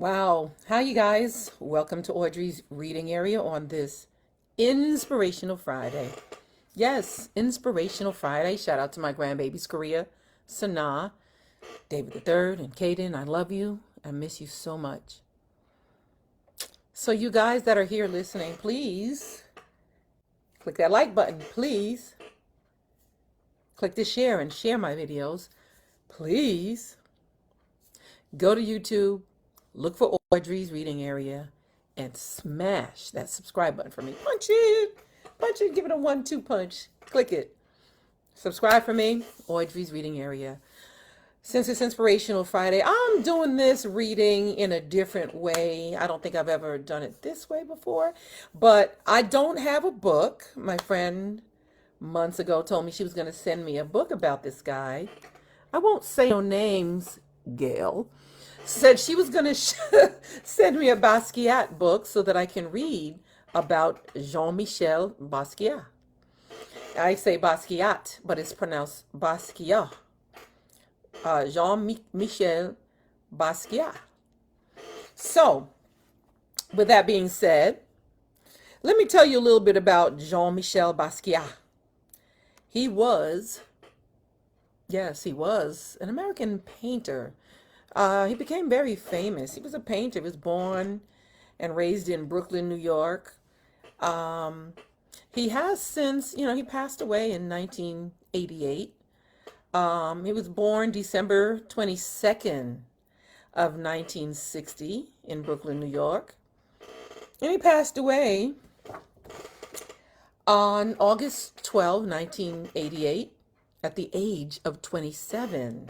Wow. Hi, you guys. Welcome to Audrey's reading area on this Inspirational Friday. Yes, Inspirational Friday. Shout out to my grandbabies, Korea, Sanaa, David the Third, and Kaden. I love you. I miss you so much. So, you guys that are here listening, please click that like button. Please click the share and share my videos. Please go to YouTube, look for Audrey's reading area, and smash that subscribe button for me. Punch it, give it a 1-2 punch. Click it. Subscribe for me, Audrey's reading area. Since it's Inspirational Friday, I'm doing this reading in a different way. I don't think I've ever done it this way before, but I don't have a book. My friend months ago told me she was going to send me a book about this guy. I won't say no names, Gail. Said she was going to send me a Basquiat book so that I can read about Jean-Michel Basquiat. I say Basquiat, but it's pronounced Basquiat. Jean-Michel Basquiat. So, with that being said, let me tell you a little bit about Jean-Michel Basquiat. He was an American painter. He became very famous. He was a painter. He was born and raised in Brooklyn, New York. He has since, he passed away in 1988. He was born December 22nd of 1960 in Brooklyn, New York. And he passed away on August 12, 1988, at the age of 27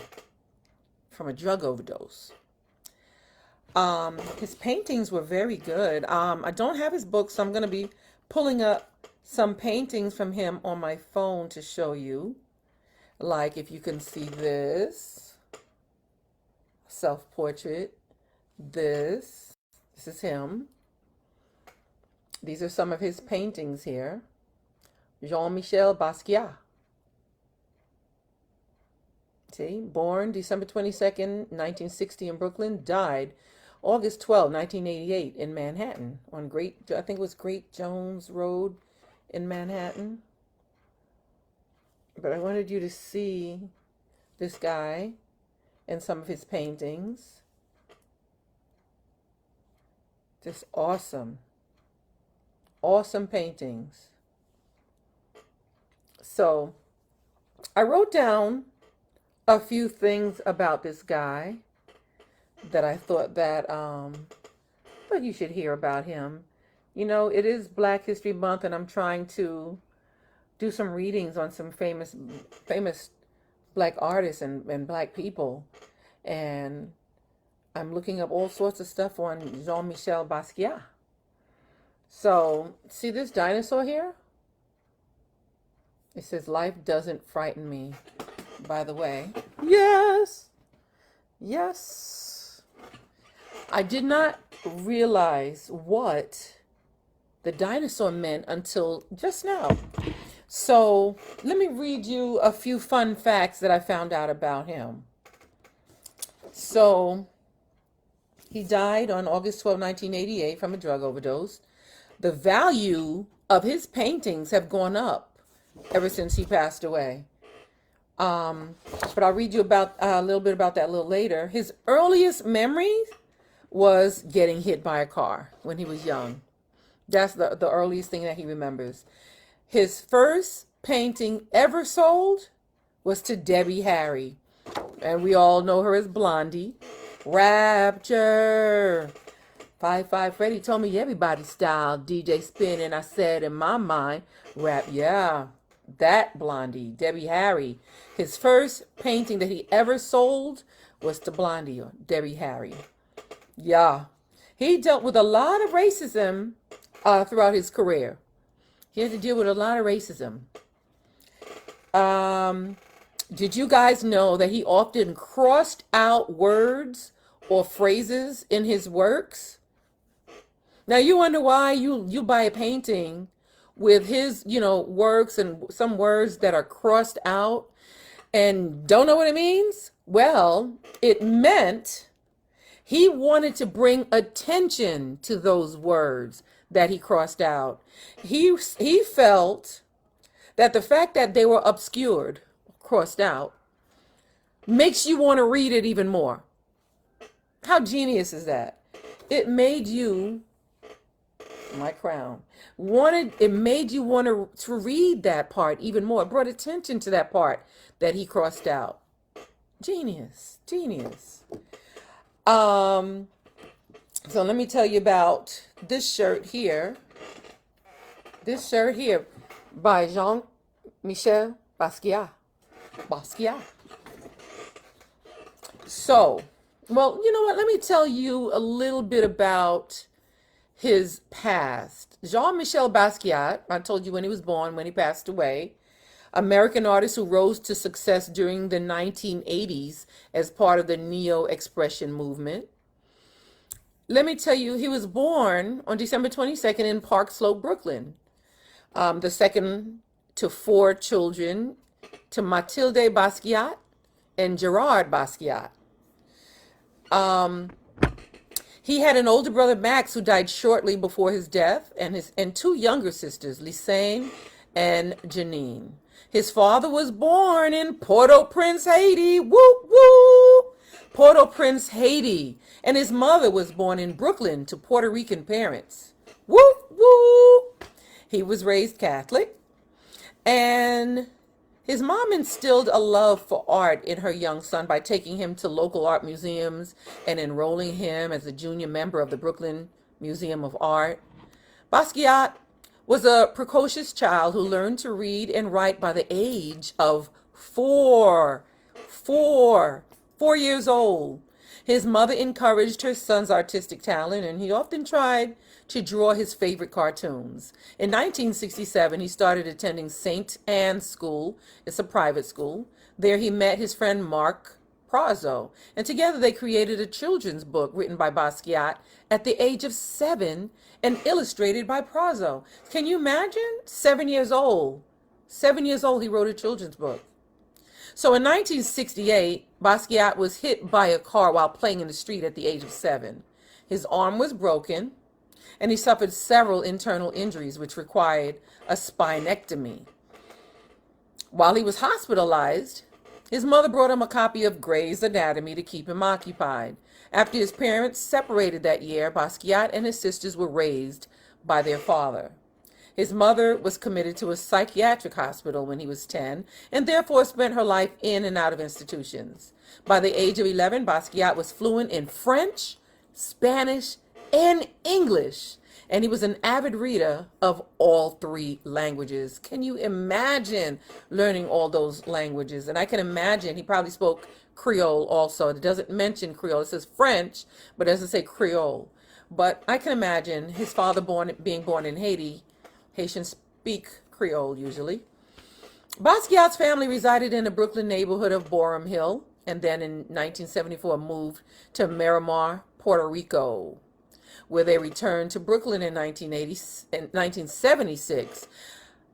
from a drug overdose. His paintings were very good. I don't have his book, so I'm going to be pulling up some paintings from him on my phone to show you. Like if you can see this self-portrait, this is him. These are some of his paintings here. Jean-Michel Basquiat. See, born December 22nd, 1960 in Brooklyn, died August 12, 1988 in Manhattan on I think it was Great Jones Road in Manhattan. But I wanted you to see this guy and some of his paintings. Just awesome. Awesome paintings. So I wrote down a few things about this guy that I thought that you should hear about him. It is Black History Month, and I'm trying to do some readings on some famous Black artists and Black people. And I'm looking up all sorts of stuff on Jean-Michel Basquiat. So, see this dinosaur here? It says, "Life doesn't frighten me," by the way. Yes. Yes. I did not realize what the dinosaur meant until just now. So let me read you a few fun facts that I found out about him. So he died on August 12, 1988 from a drug overdose. The value of his paintings have gone up ever since he passed away. But I'll read you about a little bit about that a little later. His earliest memory was getting hit by a car when he was young. That's the earliest thing that he remembers. His first painting ever sold was to Debbie Harry. And we all know her as Blondie. Rapture. 5-5 Freddy told me everybody's style DJ spin, and I said in my mind, rap, yeah, that Blondie, Debbie Harry. His first painting that he ever sold was to Blondie or Debbie Harry. Yeah. He dealt with a lot of racism throughout his career. He had to deal with a lot of racism. Did you guys know that he often crossed out words or phrases in his works? Now you wonder why you buy a painting with his, works and some words that are crossed out and don't know what it means? Well, it meant He wanted to bring attention to those words that he crossed out. He felt that the fact that they were obscured, crossed out, makes you want to read it even more. How genius is that? It made you, my crown, it made you want to read that part even more. It brought attention to that part that he crossed out. Genius, genius. So let me tell you about this shirt here. This shirt here by Jean-Michel Basquiat. Basquiat. So, well, you know what? Let me tell you a little bit about his past. Jean-Michel Basquiat, I told you when he was born, when he passed away, American artist who rose to success during the 1980s as part of the Neo-Expression movement. Let me tell you, he was born on December 22nd in Park Slope, Brooklyn. The second to 4 children, to Mathilde Basquiat and Gerard Basquiat. He had an older brother, Max, who died shortly before his death, and 2 younger sisters, Lisanne and Janine. His father was born in Port-au-Prince, Haiti. Woo, woo! Port-au-Prince, Haiti. And his mother was born in Brooklyn to Puerto Rican parents. Woo, woo! He was raised Catholic. And his mom instilled a love for art in her young son by taking him to local art museums and enrolling him as a junior member of the Brooklyn Museum of Art. Basquiat was a precocious child who learned to read and write by the age of 4 years old. His mother encouraged her son's artistic talent, and he often tried to draw his favorite cartoons. In 1967, he started attending St. Anne's School. It's a private school. There he met his friend Mark Prozzo, and together they created a children's book written by Basquiat at the age of 7 and illustrated by Prozzo. Can you imagine? 7 years old. 7 years old, he wrote a children's book. So in 1968, Basquiat was hit by a car while playing in the street at the age of 7. His arm was broken, and he suffered several internal injuries which required a spinectomy. While he was hospitalized, his mother brought him a copy of Gray's Anatomy to keep him occupied. After his parents separated that year, Basquiat and his sisters were raised by their father. His mother was committed to a psychiatric hospital when he was 10 and therefore spent her life in and out of institutions. By the age of 11, Basquiat was fluent in French, Spanish, and English, and he was an avid reader of all 3 languages. Can you imagine learning all those languages? And I can imagine he probably spoke Creole also. It doesn't mention Creole. It says French, but it doesn't say Creole. But I can imagine his father being born in Haiti. Haitians speak Creole usually. Basquiat's family resided in the Brooklyn neighborhood of Boerum Hill, and then in 1974 moved to Miramar, Puerto Rico, where they returned to Brooklyn in 1976.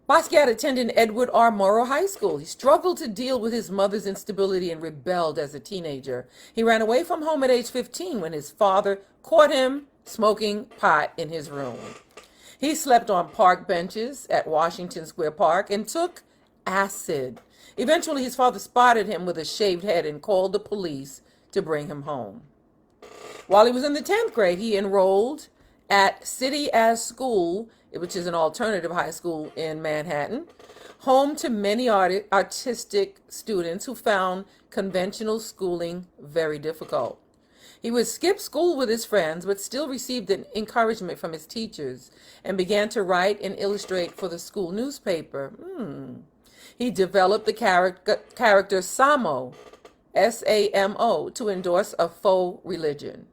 Basquiat attended Edward R. Murrow High School. He struggled to deal with his mother's instability and rebelled as a teenager. He ran away from home at age 15 when his father caught him smoking pot in his room. He slept on park benches at Washington Square Park and took acid. Eventually, his father spotted him with a shaved head and called the police to bring him home. While he was in the 10th grade, he enrolled at City as School, which is an alternative high school in Manhattan, home to many artistic students who found conventional schooling very difficult. He would skip school with his friends, but still received an encouragement from his teachers and began to write and illustrate for the school newspaper. He developed the character Samo, S-A-M-O, to endorse a faux religion.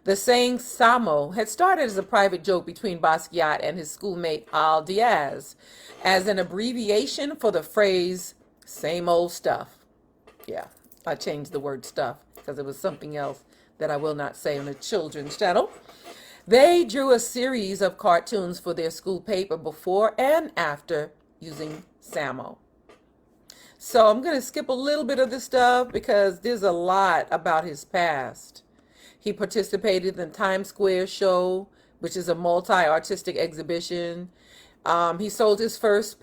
The saying Samo had started as a private joke between Basquiat and his schoolmate Al Diaz, as an abbreviation for the phrase, same old stuff. Yeah, I changed the word stuff because it was something else that I will not say on the children's channel. They drew a series of cartoons for their school paper before and after using Samo. So I'm going to skip a little bit of this stuff because there's a lot about his past. He participated in the Times Square show, which is a multi-artistic exhibition. He sold his first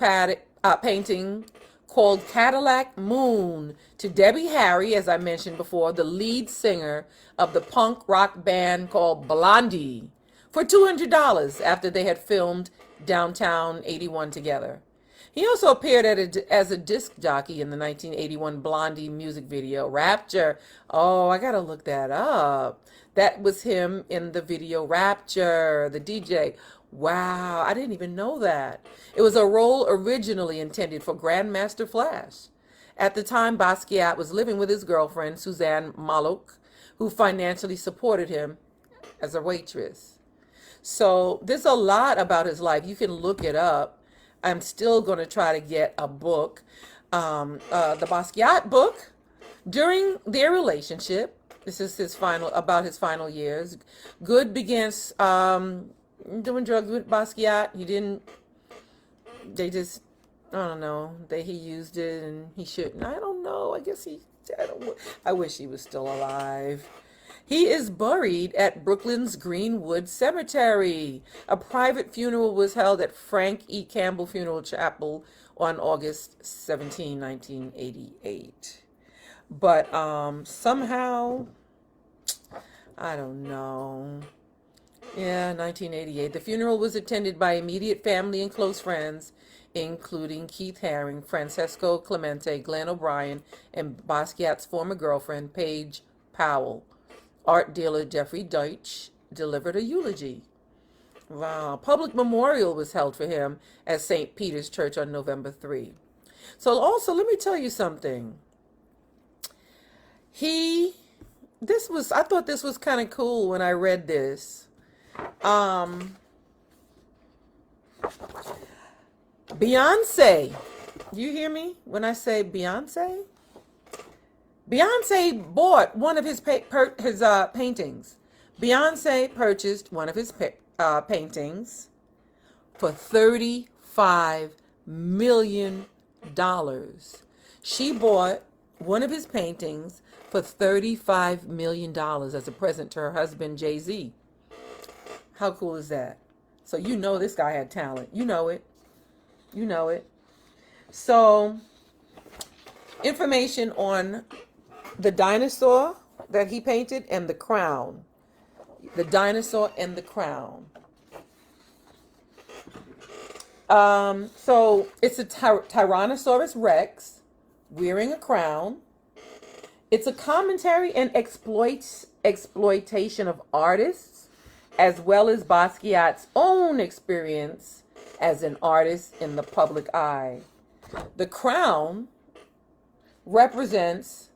painting called Cadillac Moon to Debbie Harry, as I mentioned before, the lead singer of the punk rock band called Blondie, for $200 after they had filmed Downtown 81 together. He also appeared as a disc jockey in the 1981 Blondie music video, Rapture. Oh, I gotta look that up. That was him in the video Rapture, the DJ. Wow, I didn't even know that. It was a role originally intended for Grandmaster Flash. At the time, Basquiat was living with his girlfriend, Suzanne Mallouk, who financially supported him as a waitress. So there's a lot about his life. You can look it up. I'm still going to try to get a book, the Basquiat book. During their relationship, this is about his final years. Good began doing drugs with Basquiat. They just, I don't know, he used it and he shouldn't. I don't know. I wish he was still alive. He is buried at Brooklyn's Greenwood Cemetery. A private funeral was held at Frank E. Campbell Funeral Chapel on August 17, 1988. But somehow, I don't know. Yeah, 1988. The funeral was attended by immediate family and close friends, including Keith Haring, Francesco Clemente, Glenn O'Brien, and Basquiat's former girlfriend, Paige Powell. Art dealer Jeffrey Deutsch delivered a eulogy. Wow. Public memorial was held for him at St. Peter's Church on November 3. So also, let me tell you something. I thought this was kind of cool when I read this. Beyonce. You hear me when I say Beyonce? Beyonce bought one of his paintings. Beyonce purchased one of his paintings for $35 million. She bought one of his paintings for $35 million as a present to her husband, Jay-Z. How cool is that? So you know this guy had talent. You know it. You know it. So, information on the dinosaur that he painted and the crown. The dinosaur and the crown. So it's a Tyrannosaurus Rex wearing a crown. It's a commentary and exploitation of artists, as well as Basquiat's own experience as an artist in the public eye. The crown represents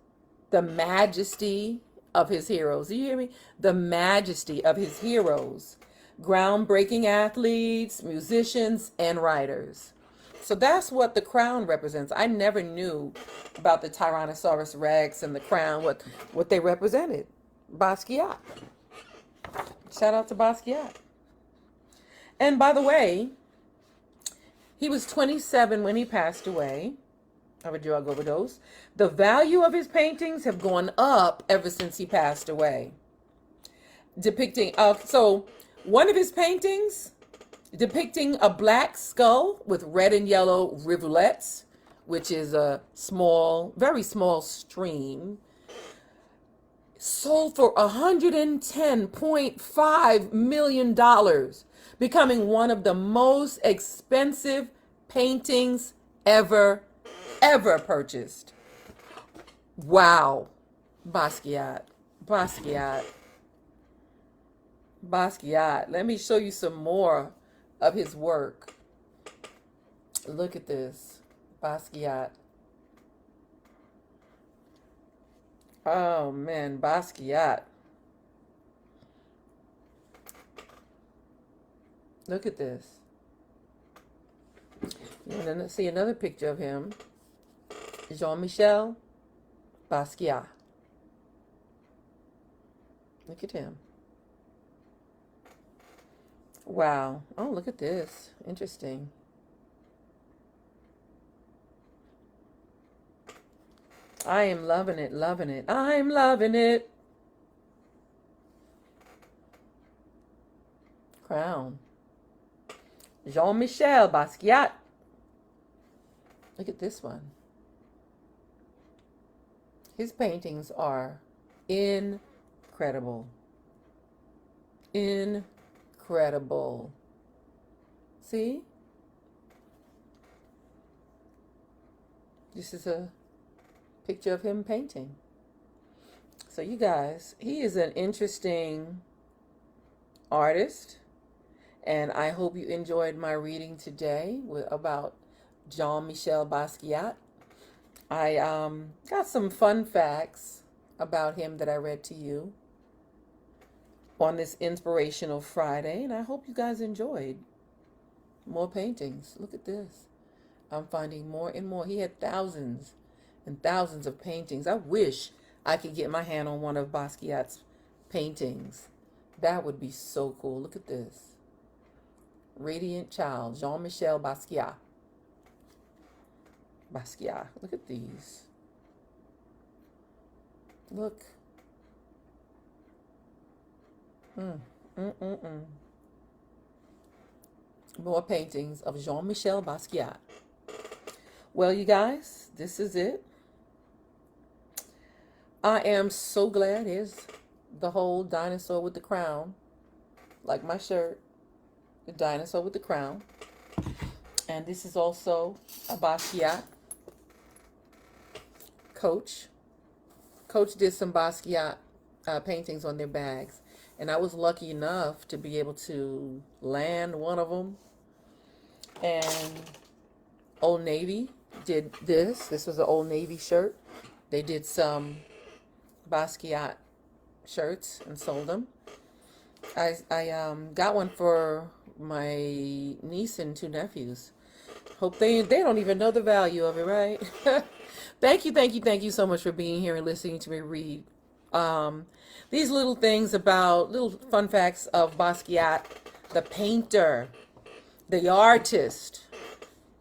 the majesty of his heroes. Do you hear me? The majesty of his heroes. Groundbreaking athletes, musicians, and writers. So that's what the crown represents. I never knew about the Tyrannosaurus Rex and the crown, what they represented. Basquiat. Shout out to Basquiat. And by the way, he was 27 when he passed away of a drug overdose. The value of his paintings have gone up ever since he passed away. So one of his paintings depicting a black skull with red and yellow rivulets, which is a very small stream, sold for $110.5 million, becoming one of the most expensive paintings ever purchased. Wow. Basquiat. Let me show you some more of his work. Look at this. Basquiat. Oh man, Basquiat. Look at this. And then let's see another picture of him. Jean-Michel Basquiat. Look at him. Wow. Oh, look at this. Interesting. I am loving it. I'm loving it. crown. Jean-Michel Basquiat. Look at this one. His paintings are incredible. Incredible. See? This is a picture of him painting. So you guys, he is an interesting artist, and I hope you enjoyed my reading today about Jean-Michel Basquiat. I got some fun facts about him that I read to you on this Inspirational Friday, and I hope you guys enjoyed more paintings. Look at this. I'm finding more and more. He had thousands and thousands of paintings. I wish I could get my hand on one of Basquiat's paintings. That would be so cool. Look at this. Radiant Child, Jean-Michel Basquiat. Basquiat. Look at these. Look. More paintings of Jean-Michel Basquiat. Well, you guys, this is it. I am so glad. Here's the whole dinosaur with the crown. Like my shirt. The dinosaur with the crown. And this is also a Basquiat. Coach did some Basquiat paintings on their bags. And I was lucky enough to be able to land one of them. And Old Navy did this. This was an Old Navy shirt. They did some Basquiat shirts and sold them. I got one for my niece and two nephews. Hope they don't even know the value of it, right? Thank you so much for being here and listening to me read. These little things about little fun facts of Basquiat, the painter, the artist,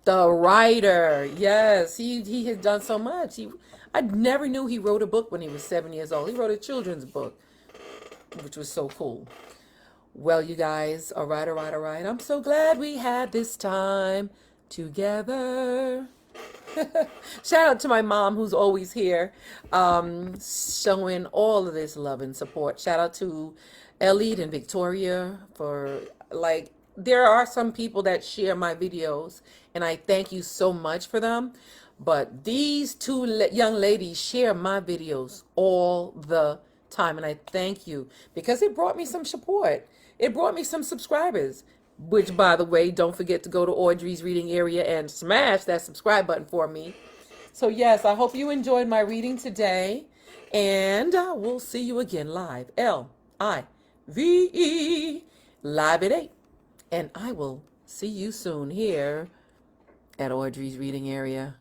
the writer. Yes, he has done so much. I never knew he wrote a book when he was 7 years old. He wrote a children's book, which was so cool. Well, you guys, all right. I'm so glad we had this time together. Shout out to my mom, who's always here, showing all of this love and support. Shout out to Elliot and Victoria for, like, there are some people that share my videos, and I thank you so much for them. But these two young ladies share my videos all the time, and I thank you because it brought me some support. It brought me some subscribers, which, by the way, don't forget to go to Audrey's Reading Area and smash that subscribe button for me. So, yes, I hope you enjoyed my reading today, and we'll see you again live, Live, live at 8. And I will see you soon here at Audrey's Reading Area.